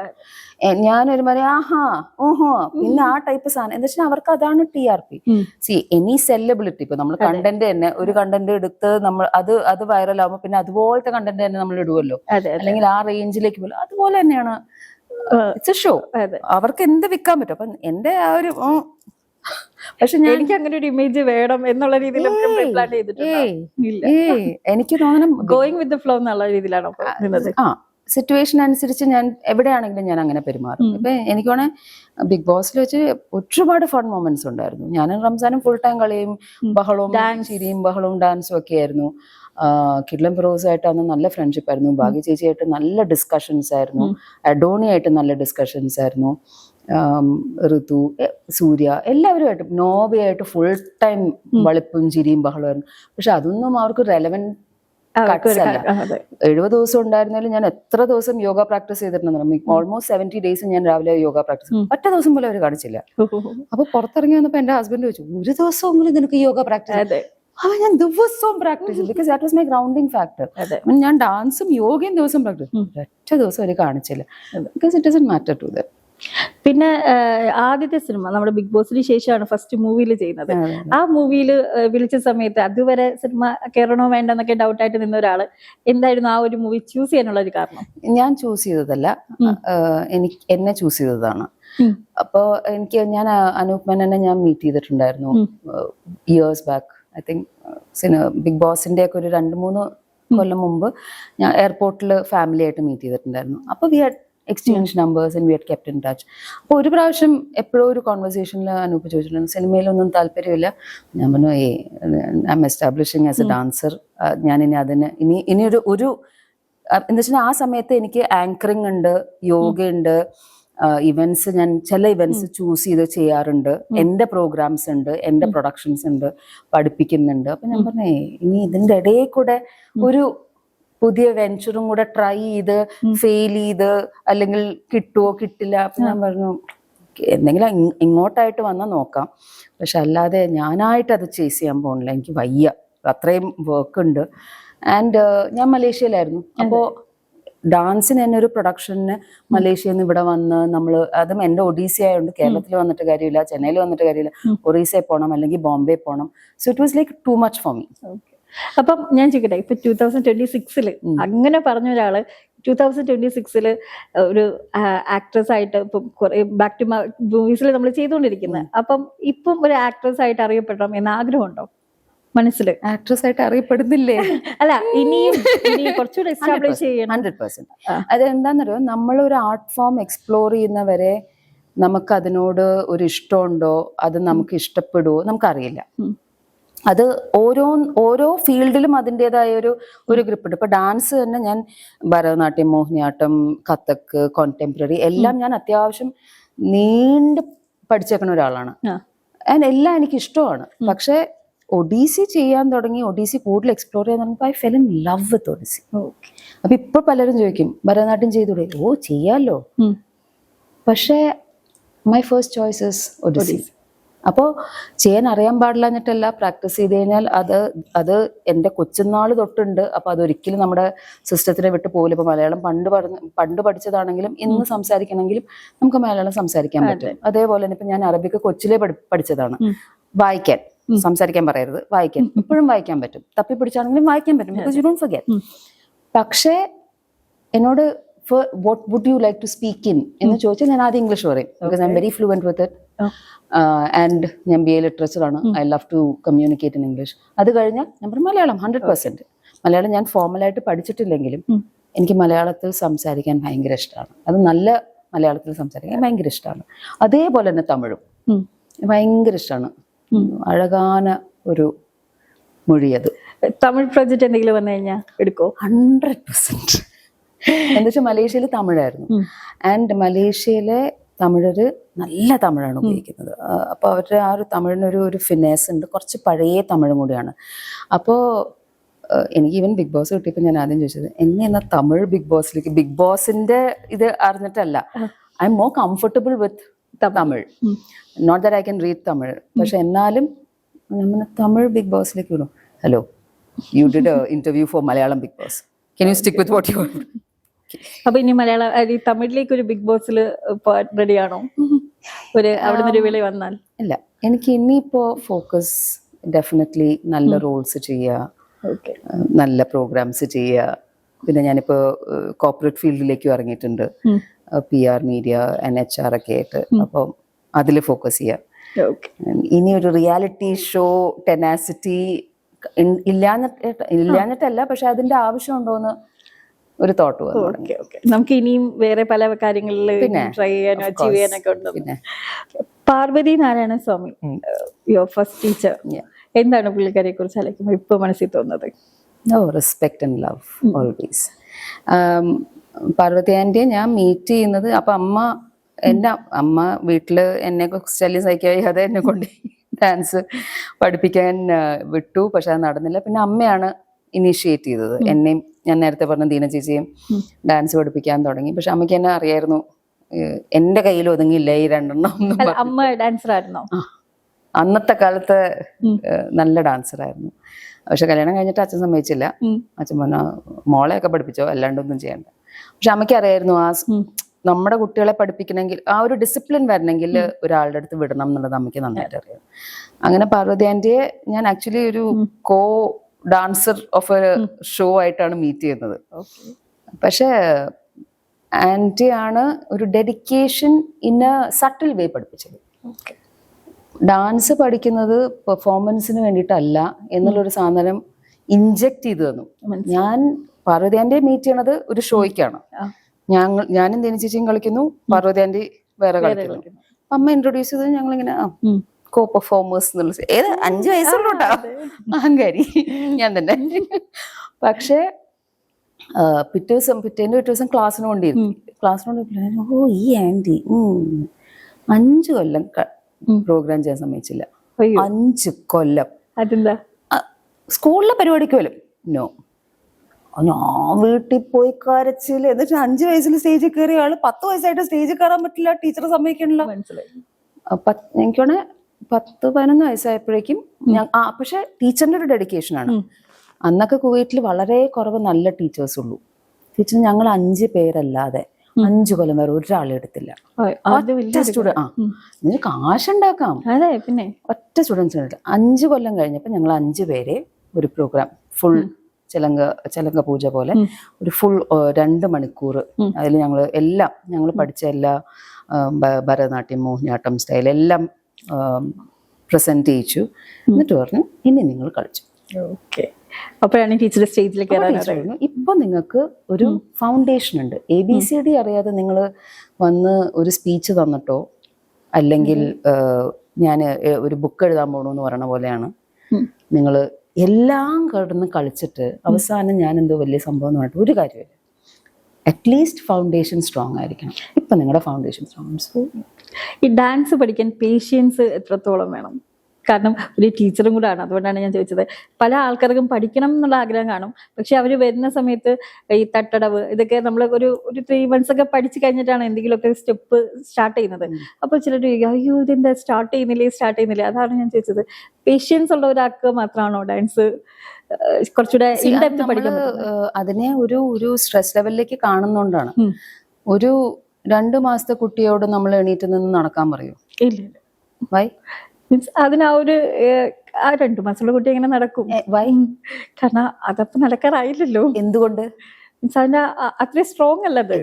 ഞാനൊരു മാതിരി ആഹാ ഓഹോ പിന്നെ ആ ടൈപ്പ് സാധനം എന്താ വെച്ചാൽ അവർക്ക് അതാണ് TRP. എനി സെല്ലബിലിറ്റി ഇപ്പൊ നമ്മൾ കണ്ടന്റ് തന്നെ ഒരു കണ്ടന്റ് എടുത്ത് നമ്മൾ അത് വൈറൽ ആകുമ്പോൾ പിന്നെ അതുപോലത്തെ കണ്ടന്റ് തന്നെ നമ്മൾ ഇടുമല്ലോ, അല്ലെങ്കിൽ ആ റേഞ്ചിലേക്ക് പോലും അതുപോലെ തന്നെയാണ് ഇറ്റ്സ് എ ഷോ. അവർക്ക് എന്ത് വിൽക്കാൻ പറ്റും. അപ്പൊ എന്റെ ആ ഒരു പക്ഷെ എനിക്ക് അങ്ങനെ ഒരു ഇമേജ് വേണം എന്നുള്ള രീതിയിൽ പ്ലാൻ ചെയ്തിട്ടുണ്ട്. എനിക്ക് തോന്നണം ഗോയിങ് വിത്ത് ദ ഫ്ലോ എന്നുള്ള രീതിയിലാണ് സിറ്റുവേഷൻ അനുസരിച്ച് ഞാൻ എവിടെയാണെങ്കിലും ഞാൻ അങ്ങനെ പെരുമാറും. ഇപ്പൊ എനിക്ക് വേണേ ബിഗ് ബോസിൽ വെച്ച് ഒരുപാട് ഫൺ മൊമെന്റ്സ് ഉണ്ടായിരുന്നു. ഞാനും റംസാനും ഫുൾ ടൈം കളിയും ബഹളവും ചിരിയും ബഹളവും ഡാൻസും ഒക്കെ ആയിരുന്നു. കിഡ്ലം ഫിറോസായിട്ട് അന്ന് നല്ല ഫ്രണ്ട്ഷിപ്പ് ആയിരുന്നു. ഭാഗ്യ ചേച്ചിയായിട്ട് നല്ല ഡിസ്കഷൻസ് ആയിരുന്നു. അഡോണിയായിട്ട് നല്ല ഡിസ്കഷൻസ് ആയിരുന്നു. ഋതു, സൂര്യ എല്ലാവരുമായിട്ട്, നോബിയായിട്ട് ഫുൾ ടൈം വളിപ്പും ചിരിയും ബഹളമായിരുന്നു. പക്ഷെ അതൊന്നും അവർക്ക് റെലവൻറ്റ് കട്ട്സ് അല്ല. 70 ദിവസം ഉണ്ടായിരുന്നാലും ഞാൻ എത്ര ദിവസം യോഗ പ്രാക്ടീസ് ചെയ്തിട്ടുണ്ടെന്ന്. ഓൾമോസ്റ്റ് 70 days ഞാൻ രാവിലെ യോഗ പ്രാക്ടീസ്, ഒറ്റ ദിവസം പോലും അവർ കാണിച്ചില്ല. അപ്പൊ പുറത്തിറങ്ങി വന്നപ്പോ എന്റെ ഹസ്ബൻഡ് ചോദിച്ചു ഒരു ദിവസമെങ്കിലും നിനക്ക് യോഗ പ്രാക്ടീസ്? ഞാൻ ദിവസവും പ്രാക്ടീസ് ചെയ്തു. Because that was my grounding factor. ഞാൻ ഡാൻസും യോഗയും ദിവസം പ്രാക്ടീസ്, ഒറ്റ ദിവസം അവർ കാണിച്ചില്ല. Because it doesn't matter to them. പിന്നെ ആദ്യത്തെ സിനിമ നമ്മുടെ ബിഗ് ബോസിന് ശേഷമാണ് ഫസ്റ്റ് മൂവിയിൽ ചെയ്യുന്നത്. ആ മൂവിയിൽ വിളിച്ച സമയത്ത് അതുവരെ സിനിമ കയറണോ വേണ്ടെന്നൊക്കെ ഡൗട്ടായിട്ട് നിന്ന ഒരാള് എന്തായിരുന്നു ആ ഒരു മൂവി ചൂസ് ചെയ്യാനുള്ള ഒരു കാരണം? ഞാൻ ചൂസ് ചെയ്തതല്ല, എന്നെ ചൂസ് ചെയ്തതാണ്. അപ്പോ ഞാൻ അനൂപ് മേനോനെ ഞാൻ മീറ്റ് ചെയ്തിട്ടുണ്ടായിരുന്നു years back. I think big ബോസിന്റെ ഒക്കെ ഒരു 2-3 കൊല്ലം മുമ്പ് ഞാൻ എയർപോർട്ടിൽ ഫാമിലി ആയിട്ട് മീറ്റ് ചെയ്തിട്ടുണ്ടായിരുന്നു. അപ്പോൾ we had exchange numbers and we had kept in touch. അപ്പോൾ ഒരു പ്രാവശ്യം എപ്പോഴും ഒരു കോൺവെർസേഷനിൽ അനൂപ് ചോദിച്ചിട്ടുണ്ട് സിനിമയിലൊന്നും താല്പര്യമില്ല. ഞാൻ പറഞ്ഞു I am establishing as a dancer. ഞാനിനി അതിന് ഇനി ഒരു എന്താ വെച്ചാൽ ആ സമയത്ത് എനിക്ക് ആങ്കറിങ് ഉണ്ട്, യോഗ ഉണ്ട്, ഇവന്റ്സ് ഞാൻ ചില ഇവന്റ്സ് ചൂസ് ചെയ്ത് ചെയ്യാറുണ്ട്, എന്റെ പ്രോഗ്രാംസ് ഉണ്ട്, എന്റെ പ്രൊഡക്ഷൻസ് ഉണ്ട്, പഠിപ്പിക്കുന്നുണ്ട്. അപ്പൊ ഞാൻ പറഞ്ഞേ ഇനി ഇതിന്റെ ഇടയിൽ കൂടെ ഒരു പുതിയ വെഞ്ചറും കൂടെ ട്രൈ ചെയ്ത് ഫെയിൽ ചെയ്ത് അല്ലെങ്കിൽ കിട്ടുമോ കിട്ടില്ല. അപ്പൊ ഞാൻ പറഞ്ഞു എന്തെങ്കിലും ഇങ്ങോട്ടായിട്ട് വന്നാൽ നോക്കാം, പക്ഷെ അല്ലാതെ ഞാനായിട്ട് അത് ചേസ് ചെയ്യാൻ പോകുന്നില്ല, എനിക്ക് വയ്യ, അത്രയും വർക്ക് ഉണ്ട്. ആൻഡ് ഞാൻ മലേഷ്യയിലായിരുന്നു. അപ്പോൾ ഡാൻസിന് തന്നെ ഒരു പ്രൊഡക്ഷന് മലേഷ്യയിൽ നിന്ന് ഇവിടെ വന്ന് നമ്മൾ അതും എൻ്റെ ഒഡീസ ആയതുകൊണ്ട് കേരളത്തിൽ വന്നിട്ട് കാര്യമില്ല, ചെന്നൈയിൽ വന്നിട്ട് കാര്യമില്ല, ഒറീസയിൽ പോകണം അല്ലെങ്കിൽ ബോംബെ പോകണം. So it was like too much for me. അപ്പം ഞാൻ ചോദിക്കട്ടെ, ഇപ്പൊ 2026 അങ്ങനെ പറഞ്ഞ ഒരാള് 2026 ഒരു ആക്ട്രസ് ആയിട്ട് ഇപ്പം കുറെ ബാക്ക് ടു മൂവീസിൽ നമ്മൾ ചെയ്തുകൊണ്ടിരിക്കുന്നത്, അപ്പം ഇപ്പം ഒരു ആക്ട്രസ് ആയിട്ട് അറിയപ്പെടണം എന്ന ആഗ്രഹമുണ്ടോ മനസ്സില്? ആക്ട്രസ് ആയിട്ട് അറിയപ്പെടുന്നില്ലേ? അല്ല ഇനിയും കുറച്ചുകൂടെ എസ്റ്റാബ്ലിഷ് ചെയ്യണം. 100%. അത് എന്താണെന്നറിയോ, നമ്മളൊരു ആർട്ട് ഫോം എക്സ്പ്ലോർ ചെയ്യുന്നവരെ നമുക്ക് അതിനോട് ഒരു ഇഷ്ടമുണ്ടോ, അത് നമുക്ക് ഇഷ്ടപ്പെടുവോ നമുക്കറിയില്ല. അത് ഓരോ ഫീൽഡിലും അതിൻ്റെതായ ഒരു ഗ്രിപ്പ് ഉണ്ട്. ഇപ്പൊ ഡാൻസ് തന്നെ ഞാൻ ഭരതനാട്യം, മോഹിനിയാട്ടം, കഥക്, കോണ്ടംപററി എല്ലാം ഞാൻ അത്യാവശ്യം നീണ്ട് പഠിച്ചേക്കുന്ന ഒരാളാണ്. ആൻഡ് എല്ലാം എനിക്ക് ഇഷ്ടമാണ്. പക്ഷെ ഒഡീസി ചെയ്യാൻ തുടങ്ങി, ഒഡീസി കൂടുതൽ എക്സ്പ്ലോർ ചെയ്യാൻ തുടങ്ങിയപ്പോൾ I fell in love with Odissi. അപ്പൊ ഇപ്പൊ പലരും ചോദിക്കും ഭരതനാട്യം ചെയ്തൂടെ? ഓ ചെയ്യാലോ, പക്ഷെ my first choice is Odissi. അപ്പോൾ ചെയ്യാൻ അറിയാൻ പാടില്ല എന്നിട്ടല്ല, പ്രാക്ടീസ് ചെയ്ത് കഴിഞ്ഞാൽ അത് എൻ്റെ കൊച്ചുനാൾ തൊട്ടുണ്ട്. അപ്പോൾ അതൊരിക്കലും നമ്മുടെ സിസ്റ്റത്തിനെ വിട്ട് പോകില്ല. ഇപ്പോൾ മലയാളം പണ്ട് പഠിച്ചതാണെങ്കിലും ഇന്ന് സംസാരിക്കണമെങ്കിലും നമുക്ക് മലയാളം സംസാരിക്കാൻ പറ്റും. അതേപോലെ തന്നെ ഇപ്പം ഞാൻ അറബിക്ക് കൊച്ചിലെ പഠിച്ചതാണ്. വായിക്കാൻ, സംസാരിക്കാൻ പറയരുത്, വായിക്കാൻ ഇപ്പോഴും വായിക്കാൻ പറ്റും. തപ്പി പിടിച്ചാണെങ്കിലും വായിക്കാൻ പറ്റും, ബിക്കോസ് യു ഡോണ്ട് ഫർഗെറ്റ്. പക്ഷേ എന്നോട് what would you like to speak in എന്ന് ചോദിച്ചാൽ ഞാൻ ആദ്യം ഇംഗ്ലീഷ് പറയും, because I'm very fluent with it. And ഞാൻ BA ലിറ്ററേച്ചറാണ്. I love to communicate in English. അത് കഴിഞ്ഞാൽ ഞാൻ പറയും മലയാളം 100%. മലയാളം ഞാൻ ഫോർമലായിട്ട് പഠിച്ചിട്ടില്ലെങ്കിലും എനിക്ക് മലയാളത്തിൽ സംസാരിക്കാൻ ഭയങ്കര ഇഷ്ടമാണ്. അത് നല്ല മലയാളത്തിൽ സംസാരിക്കാൻ ഭയങ്കര ഇഷ്ടമാണ്. അതേപോലെ തന്നെ തമിഴും ഭയങ്കര ഇഷ്ടമാണ്. അഴകാന ഒരു മൊഴിയത്. തമിഴ് പ്രോജക്റ്റ് എന്തെങ്കിലും വന്നു കഴിഞ്ഞാൽ എടുക്കോ? 100%. എന്താ വെച്ചാൽ മലേഷ്യയിൽ തമിഴായിരുന്നു. ആൻഡ് മലേഷ്യയിലെ തമിഴര് നല്ല തമിഴാണ് ഉപയോഗിക്കുന്നത്. അപ്പോൾ അവരുടെ ആ ഒരു തമിഴിനൊരു ഫിനേസ് ഉണ്ട്. കുറച്ച് പഴയ തമിഴും കൂടിയാണ്. അപ്പോൾ എനിക്ക് ഈവൻ ബിഗ് ബോസ് കിട്ടിയപ്പോൾ ഞാൻ ആദ്യം ചോദിച്ചത് എന്നെ എന്നാ തമിഴ് ബിഗ് ബോസിലേക്ക്, ബിഗ് ബോസിന്റെ ഇത് അറിഞ്ഞിട്ടല്ല, I'm more comfortable with Tamil. Not that I can read Tamil, പക്ഷെ എന്നാലും നമ്മൾ തമിഴ് ബിഗ് ബോസിലേക്ക് വിടും. Hello, you did interview for Malayalam big boss, can you stick with what you want? അപ്പൊ ഇനി മലയാളം തമിഴിലേക്ക് ഒരു ബിഗ് ബോസിൽ റെഡിയാണോ? അവിടെ ഒരു വിളി വന്നാൽ? ഇല്ല, എനിക്ക് ഇനിയിപ്പോ ഫോക്കസ് ഡെഫിനറ്റ്ലി നല്ല റോൾസ് ചെയ്യുക, നല്ല പ്രോഗ്രാംസ് ചെയ്യുക. പിന്നെ ഞാനിപ്പോ കോർപ്പറേറ്റ് ഫീൽഡിലേക്കും ഇറങ്ങിയിട്ടുണ്ട്, PR, മീഡിയ ആൻഡ് HR ഒക്കെ ആയിട്ട്. അപ്പം അതിൽ ഫോക്കസ് ചെയ്യുക. ഇനി ഒരു റിയാലിറ്റി ഷോ ടെനാസിറ്റി ഇല്ലാഞ്ഞിട്ടല്ല, പക്ഷെ അതിന്റെ ആവശ്യമുണ്ടോന്ന് ഒരു തോട്ട് വന്നു. നമുക്ക് ഇനിയും വേറെ പല കാര്യങ്ങളിൽ ട്രൈ ചെയ്യാനോ അച്ചീവ് ചെയ്യാനൊക്കെ ഉണ്ട്. പിന്നെ Parvathi Narayana Swami, your first teacher, എന്താണ് പുള്ളിക്കാരെ കുറിച്ച് ആലോചിക്കുമ്പോൾ ഇപ്പൊ മനസ്സിൽ തോന്നുന്നത്? Respect and love always. Parvathi ആൻറ്റിയെ ഞാൻ മീറ്റ് ചെയ്യുന്നത്, അപ്പൊ എൻ്റെ അമ്മ വീട്ടില് എന്നെ ശല്യം സഹിക്കാതെ എന്നെ കൊണ്ട് ഡാൻസ് പഠിപ്പിക്കാൻ വിട്ടു. പക്ഷെ അത് നടന്നില്ല. പിന്നെ അമ്മയാണ് ഇനീഷ്യേറ്റ് ചെയ്തത്. എന്നെയും, ഞാൻ നേരത്തെ പറഞ്ഞ ദീന ചേച്ചിയും ഡാൻസ് പഠിപ്പിക്കാൻ തുടങ്ങി. പക്ഷെ അമ്മയ്ക്ക് എന്നെ അറിയായിരുന്നു, എന്റെ കയ്യിൽ ഒതുങ്ങിയില്ല ഈ രണ്ടെണ്ണം. അമ്മ ഡാൻസറായിരുന്നോ? അന്നത്തെ കാലത്ത് നല്ല ഡാൻസറായിരുന്നു. പക്ഷെ കല്യാണം കഴിഞ്ഞിട്ട് അച്ഛൻ സമ്മതിച്ചില്ല. അച്ഛൻ പറഞ്ഞ മോളെയൊക്കെ പഠിപ്പിച്ചോ, അല്ലാണ്ടൊന്നും ചെയ്യണ്ട. പക്ഷെ അമ്മയ്ക്ക് അറിയായിരുന്നു നമ്മുടെ കുട്ടികളെ പഠിപ്പിക്കണമെങ്കിൽ ആ ഒരു ഡിസിപ്ലിൻ വരണമെങ്കിൽ ഒരാളുടെ അടുത്ത് വിടണം എന്നുള്ളത് അമ്മയ്ക്ക് നന്നായിട്ട് അറിയാം. അങ്ങനെ പാർവതി ആന്റിയെ ഞാൻ ആക്ച്വലി ഒരു ഡാൻസർ ഓഫ് എ ഷോ ആയിട്ടാണ് മീറ്റ് ചെയ്യുന്നത്. പക്ഷെ ആന്റിയാണ് ഒരു ഡെഡിക്കേഷൻ ഇൻ എ സട്ടിൽ വേ പഠിപ്പിച്ചത്. ഡാൻസ് പഠിക്കുന്നത് പെർഫോമൻസിന് വേണ്ടിയിട്ടല്ല എന്നുള്ളൊരു സാധനം ഇൻജെക്ട് ചെയ്തു തന്നു. ഞാൻ പാർവതി ആന്റിയെ മീറ്റ് ചെയ്യണത് ഒരു ഷോയ്ക്കാണ്. ഞാനും ദിന ചേച്ചിയും കളിക്കുന്നു, പാർവതി ആന്റി വേറെ കളിക്കുന്നു. അമ്മ ഇൻട്രൊഡ്യൂസ് ചെയ്തത് ഞങ്ങളിങ്ങനെ കോ പെർഫോമേഴ്സ് എന്നുള്ള 5 വയസ്സുള്ളൂട്ടാ അഹങ്കാരി ഞാൻ തന്നെ. പക്ഷെ പിറ്റേന്റെ ദിവസം ക്ലാസ്സിന് കൊണ്ടിരുന്നു. ഓ ഈ ആന്റി 5 കൊല്ലം പ്രോഗ്രാം ചെയ്യാൻ സമ്മതിച്ചില്ല. 5 കൊല്ലം. അതെന്താ? സ്കൂളിലെ പരിപാടിക്ക് പോലും നോ. ഞാൻ വീട്ടിൽ പോയി കരച്ചില്. എന്നിട്ട് 5 വയസ്സിൽ സ്റ്റേജിൽ കയറിയ ആള് 10 വയസ്സായിട്ട് സ്റ്റേജിൽ കയറാൻ പറ്റില്ല, ടീച്ചർ സമ്മതിക്കണില്ല. എനിക്കാണ് 10-11 വയസ്സായപ്പോഴേക്കും പക്ഷെ ടീച്ചറിന്റെ ഒരു ഡെഡിക്കേഷൻ ആണ്. അന്നൊക്കെ കുവൈറ്റിൽ വളരെ കുറവ് നല്ല ടീച്ചേഴ്സ് ഉള്ളൂ. ടീച്ചർ ഞങ്ങൾ 5 പേരല്ലാതെ 5 കൊല്ലം വരെ ഒരാളെ എടുത്തില്ല. കാശുണ്ടാക്കാം, അതെ. പിന്നെ ഒറ്റ സ്റ്റുഡൻസിന് 5 കൊല്ലം കഴിഞ്ഞപ്പോൾ ഞങ്ങൾ 5 പേരെ ഒരു പ്രോഗ്രാം ഫുൾ ചെലങ്ക പൂജ പോലെ ഒരു ഫുൾ 2 മണിക്കൂർ അതിൽ ഞങ്ങൾ പഠിച്ച എല്ലാ ഭരതനാട്യം, മോഹിനിയാട്ടം സ്റ്റൈൽ എല്ലാം പ്രസന്റ് ചെയ്യിച്ചു. എന്നിട്ട് പറഞ്ഞു ഇനി നിങ്ങൾ കളിച്ചു. അപ്പോഴാണ് ടീച്ചർ സ്റ്റേജിലേക്ക് കയറാൻ. ഇപ്പൊ നിങ്ങൾക്ക് ഒരു ഫൗണ്ടേഷൻ ഉണ്ട്. ABCD അറിയാതെ നിങ്ങൾ വന്ന് ഒരു സ്പീച്ച് തന്നിട്ടോ അല്ലെങ്കിൽ ഞാൻ ഒരു ബുക്ക് എഴുതാൻ പോകണമെന്ന് പറയണ പോലെയാണ് നിങ്ങൾ എല്ലാം കിടന്ന് കളിച്ചിട്ട് അവസാനം ഞാൻ എന്തോ വലിയ സംഭവം എന്ന് പറഞ്ഞിട്ട് ഒരു കാര്യമില്ല. അറ്റ്ലീസ്റ്റ് ഫൗണ്ടേഷൻ സ്ട്രോങ് ആയിരിക്കണം. ഇപ്പം നിങ്ങളുടെ ഫൗണ്ടേഷൻ സ്ട്രോങ്. ഈ ഡാൻസ് പഠിക്കാൻ പേഷ്യൻസ് എത്രത്തോളം വേണം? കാരണം ഒരു ടീച്ചറും കൂടെ ആണ്, അതുകൊണ്ടാണ് ഞാൻ ചോദിച്ചത്. പല ആൾക്കാർക്കും പഠിക്കണം എന്നുള്ള ആഗ്രഹം കാണും, പക്ഷെ അവർ വരുന്ന സമയത്ത് ഈ തട്ടടവ് ഇതൊക്കെ നമ്മൾ ഒരു 3 months ഒക്കെ പഠിച്ചു കഴിഞ്ഞിട്ടാണ് എന്തെങ്കിലുമൊക്കെ സ്റ്റെപ്പ് സ്റ്റാർട്ട് ചെയ്യുന്നത്. അപ്പോൾ ചിലർ അയ്യോ ഇതെന്താ സ്റ്റാർട്ട് ചെയ്യുന്നില്ലേ. അതാണ് ഞാൻ ചോദിച്ചത്. പേഷ്യൻസ് ഉള്ള ഒരാൾക്ക് മാത്രമാണോ ഡാൻസ് കുറച്ചുകൂടെ ഇൻഡെപ്ത് പഠിക്കാൻ പറ്റുന്നത്? അതിനെ ഒരു സ്ട്രെസ് ലെവലിലേക്ക് കാണുന്നോണ്ടാണ്. ഒരു 2 മാസത്തെ കുട്ടിയോട് നമ്മൾ എണീറ്റ് നിന്ന് നടക്കാൻ പറയൂ? ഇല്ല. വൈ? മീൻസ് അതിന് ആ 2 മാസമുള്ള കുട്ടി എങ്ങനെ നടക്കും? വൈ? കാരണം അതപ്പം നടക്കാറായില്ലല്ലോ. എന്തുകൊണ്ട്? മീൻസ് അതിന്റെ അത്രയും സ്ട്രോങ് അല്ലത്.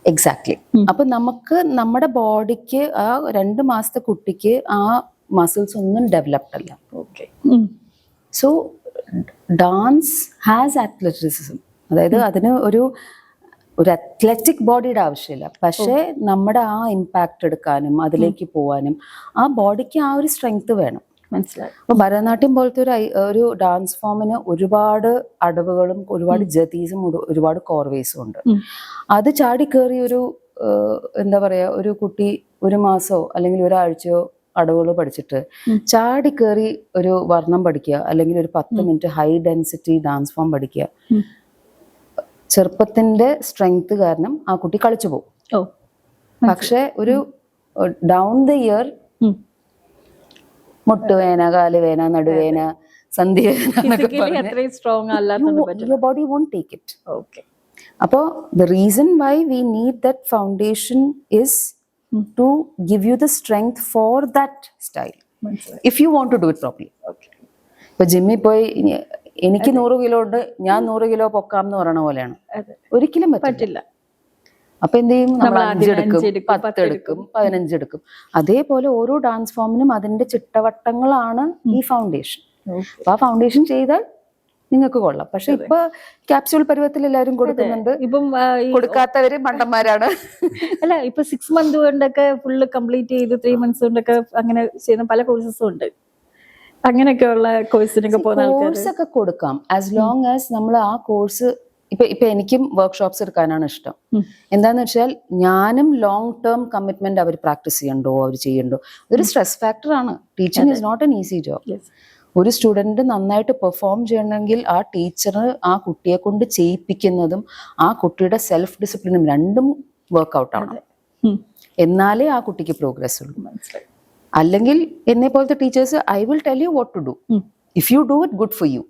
എക്സാക്ട്ലി. അപ്പൊ നമുക്ക് നമ്മുടെ ബോഡിക്ക് ആ 2 മാസത്തെ കുട്ടിക്ക് ആ മസിൽസ് ഒന്നും ഡെവലപ്ഡ് അല്ല. Okay. So dance has athleticism. അതായത് അതിന് ഒരു അത്ലറ്റിക് ബോഡിയുടെ ആവശ്യമില്ല, പക്ഷേ നമ്മുടെ ആ ഇമ്പാക്ട് എടുക്കാനും അതിലേക്ക് പോവാനും ആ ബോഡിക്ക് ആ ഒരു സ്ട്രെങ്ത് വേണം. മനസ്സിലായി. അപ്പൊ ഭരതനാട്യം പോലത്തെ ഒരു ഡാൻസ് ഫോമിന് ഒരുപാട് അടവുകളും ഒരുപാട് ജതീസും ഒരുപാട് കോർവേസും ഉണ്ട്. അത് ചാടി കയറി എന്താ പറയാ, ഒരു കുട്ടി 1 മാസമോ അല്ലെങ്കിൽ ഒരാഴ്ചയോ അടവുകൾ പഠിച്ചിട്ട് ചാടി കയറി ഒരു വർണ്ണം പഠിക്കുക, അല്ലെങ്കിൽ ഒരു 10 minute high density dance form പഠിക്കുക, ചെറുപ്പത്തിന്റെ സ്ട്രെങ്ത് കാരണം ആ കുട്ടി കളിച്ചു പോകും. പക്ഷെ ഒരു ഡൗൺ ദ ഇയർ മുട്ടുവേന, കാലുവേന, നടുവേന, your body won't take it. Okay. Appo the reason why we need that foundation is to give you the strength for that style, if you want to do it properly. Okay. ഇപ്പൊ ജിമ്മിൽ പോയി എനിക്ക് 100 കിലോ ഉണ്ട്, ഞാൻ 100 കിലോ പൊക്കാം എന്ന് പറയണ പോലെയാണ്. ഒരിക്കലും പറ്റില്ല. അപ്പൊ എന്ത് ചെയ്യും? നമ്മൾ 5 എടുക്കും, 10 എടുക്കും, 15 എടുക്കും. അതേപോലെ ഓരോ ഡാൻസ് ഫോമിനും അതിന്റെ ചിട്ടവട്ടങ്ങളാണ് ഈ ഫൗണ്ടേഷൻ. അപ്പൊ ആ ഫൗണ്ടേഷൻ ചെയ്താൽ നിങ്ങൾക്ക് കൊള്ളാം. പക്ഷെ ഇപ്പൊ ക്യാപ്സ്യൂൾ പരുവത്തിൽ എല്ലാവരും കൊടുക്കുന്നുണ്ട്. ഇപ്പം കൊടുക്കാത്തവര് മണ്ടന്മാരാണ്. അല്ല, ഇപ്പൊ 6 months കൊണ്ടൊക്കെ ഫുള്ള് കംപ്ലീറ്റ് ചെയ്ത് 3 months കൊണ്ടൊക്കെ അങ്ങനെ ചെയ്യുന്ന പല കോഴ്സസും ഉണ്ട്. അങ്ങനെയൊക്കെയുള്ള കോഴ്സിനൊക്കെ പോകുന്ന കോഴ്സൊക്കെ കൊടുക്കാം, ആസ് ലോങ് ആസ് നമ്മൾ ആ കോഴ്സ്. ഇപ്പൊ എനിക്കും വർക്ക്ഷോപ്സ് എടുക്കാനാണ് ഇഷ്ടം. എന്താന്ന് വെച്ചാൽ ഞാനും ലോങ് ടേം കമ്മിറ്റ്മെന്റ് അവർ പ്രാക്ടീസ് ചെയ്യണ്ടോ, അവർ ചെയ്യണ്ടോ. ഇതൊരു സ്ട്രെസ് ഫാക്ടർ ആണ്. Teaching is not an easy job. ഒരു സ്റ്റുഡന്റ് നന്നായിട്ട് പെർഫോം ചെയ്യണമെങ്കിൽ ആ ടീച്ചർ ആ കുട്ടിയെ കൊണ്ട് ചെയ്യിപ്പിക്കുന്നതും ആ കുട്ടിയുടെ സെൽഫ് ഡിസിപ്ലിനും രണ്ടും വർക്ക്ഔട്ട് ആണ്. എന്നാലേ ആ കുട്ടിക്ക് പ്രോഗ്രസ് ഉള്ളൂ. അല്ലെങ്കിൽ എന്നെ പോലത്തെ teachers I will tell you what to do, if you do it good for you.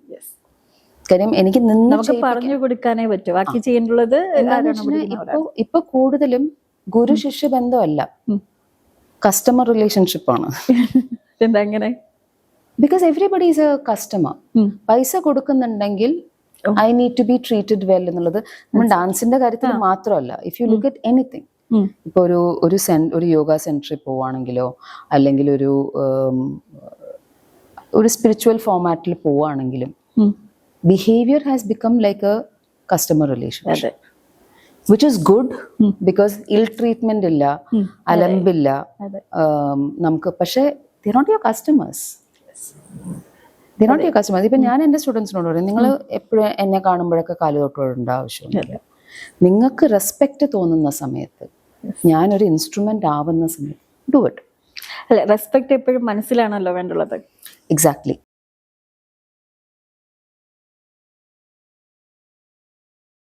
കാര്യം എനിക്ക് പറഞ്ഞു കൊടുക്കാനേ പറ്റൂ, ബാക്കി ചെയ്യേണ്ടുള്ളത്. ഇപ്പൊ കൂടുതലും ഗുരു ശിഷ്യ ബന്ധമല്ല, കസ്റ്റമർ റിലേഷൻഷിപ്പ് ആണ്. എന്താ അങ്ങനെ? Because everybody is a customer. പൈസ കൊടുക്കുന്നുണ്ടെങ്കിൽ I need to be treated well എന്നുള്ളത് നമ്മൾ ഡാൻസിന്റെ കാര്യത്തിൽ മാത്രമല്ല. If you look at anything, ഇപ്പൊ ഒരു യോഗ സെന്ററിൽ പോവാണെങ്കിലോ അല്ലെങ്കിൽ ഒരു സ്പിരിച്വൽ ഫോമാറ്റിൽ പോവാണെങ്കിലും behaviour has become like a customer relationship, which is good. Because ill treatment ഇല്ല, അലമ്പില്ല നമുക്ക്. പക്ഷെ they're not your customers. They're not your customers. ഇപ്പൊ ഞാൻ എന്റെ സ്റ്റുഡൻസിനോട് പറയും, നിങ്ങൾ എപ്പോഴും എന്നെ കാണുമ്പോഴൊക്കെ കാല് തൊട്ടുകൊണ്ട ആവശ്യമില്ല. നിങ്ങൾക്ക് റെസ്പെക്ട് തോന്നുന്ന സമയത്ത്, ഞാനൊരു ഇൻസ്ട്രുമെന്റ് ആവുന്ന സമയത്ത് ഡു ഇറ്റ്. അല്ലെ, റെസ്പെക്ട് എപ്പോഴും മനസ്സിലാണല്ലോ വേണ്ടുള്ളത്. എക്സാക്ട്ലി.